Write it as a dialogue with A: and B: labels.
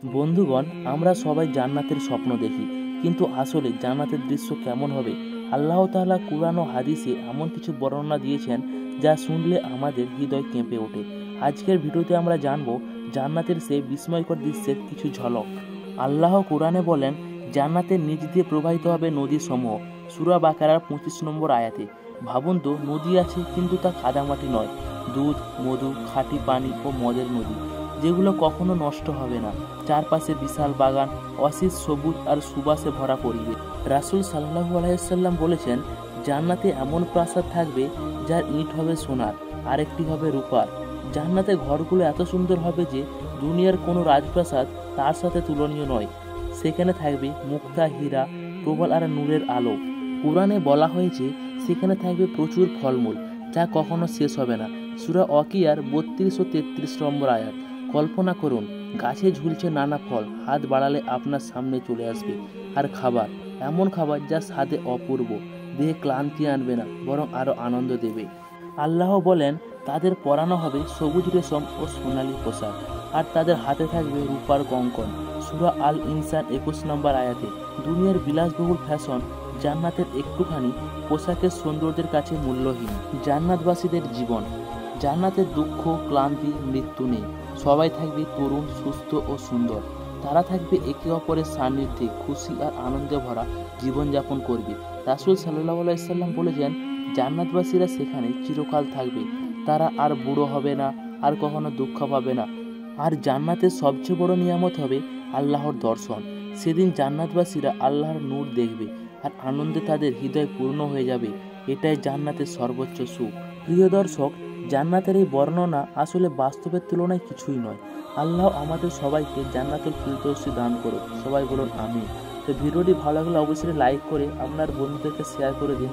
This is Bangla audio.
A: বন্ধুগণ, আমরা সবাই জান্নাতের স্বপ্ন দেখি, কিন্তু আসলে জান্নাতের দৃশ্য কেমন হবে? আল্লাহ তাআলা কুরআন ও হাদিসে এমন কিছু বর্ণনা দিয়েছেন যা শুনলে আমাদের হৃদয় কেঁপে ওঠে। আজকের ভিডিওতে আমরা জানব জান্নাতের সেই বিস্ময়কর দৃশ্যের কিছু ঝলক। আল্লাহ কুরআনে বলেন, জান্নাতের নিচ দিয়ে প্রবাহিত হবে নদী সমূহ। সূরা বাকারার 25 নম্বর আয়াতে। ভাবুন তো, নদী আছে কিন্তু তা কাদামাটি নয়, দুধ, মধু, খাঁটি পানি ও মদের নদী, যেগুলো কখনো নষ্ট হবে না। চারপাশে বিশাল বাগান, অসীম সবুজ আর সুবাসে ভরা পরিবেশ। রাসূল সাল্লাল্লাহু আলাইহি সাল্লাম বলেছেন, জান্নাতে এমন প্রাসাদ থাকবে যার ইট হবে সোনার, আরেকটি হবে রূপার। জান্নাতে ঘরগুলো এত সুন্দর হবে যে দুনিয়ার কোনো রাজপ্রাসাদ তার সাথে তুলনীয় নয়। সেখানে থাকবে মুক্তা, হীরা, প্রবাল আর নূরের আলো। কুরআনে বলা হয়েছে সেখানে থাকবে প্রচুর ফলমূল, যা কখনো শেষ হবে না। সূরা ওয়াকিয়ার 32 ও 33 নম্বর আয়াত। কল্পনা করুন, গাছে ঝুলছে নানা ফল, হাত বাড়ালে আপনার সামনে চলে আসবে। আর খাবার, এমন খাবার যা স্বাদে অপূর্ব, দেহে ক্লান্তি আনবে না, বরং আরও আনন্দ দেবে। আল্লাহ বলেন, তাদের পরানো হবে সবুজ রেশম ও সোনালী পোশাক, আর তাদের হাতে থাকবে রূপার কঙ্কন। সূরা আল ইনসান 21 নম্বর আয়াতে। দুনিয়ার বিলাসবহুল ফ্যাশন জান্নাতের একটুখানি পোশাকের সৌন্দর্যের কাছে মূল্যহীন। জান্নাতবাসীদের জীবন। জান্নাতের দুঃখ, ক্লান্তি, মৃত্যু নেই। সবাই থাকবে তরুণ, সুস্থ ও সুন্দর। তারা থাকবে একে অপরের সান্নিধ্যে, খুশি আর আনন্দে ভরা জীবনযাপন করবে। রাসূল সাল্লাল্লাহু আলাইহি সাল্লাম বলেছেন, জান্নাতবাসীরা সেখানে চিরকাল থাকবে। তারা আর বুড়ো হবে না, আর কখনো দুঃখ পাবে না। আর জান্নাতের সবচেয়ে বড় নিয়ামত হবে আল্লাহর দর্শন। সেদিন জান্নাতবাসীরা আল্লাহর নূর দেখবে, আর আনন্দে তাদের হৃদয় পূর্ণ হয়ে যাবে। এটাই জান্নাতের সর্বোচ্চ সুখ। প্রিয় দর্শক, জান্নাতের এই বর্ণনা আসলে বাস্তবের তুলনায় কিছুই নয়। আল্লাহ আমাদের সবাইকে জান্নাতুল ফিরদৌসি দান করুন। সবাই বলুন আমিন। তো ভিডিওটি ভালো লাগলে অবশ্যই লাইক করে আপনার বন্ধুদেরকে শেয়ার করে দিন।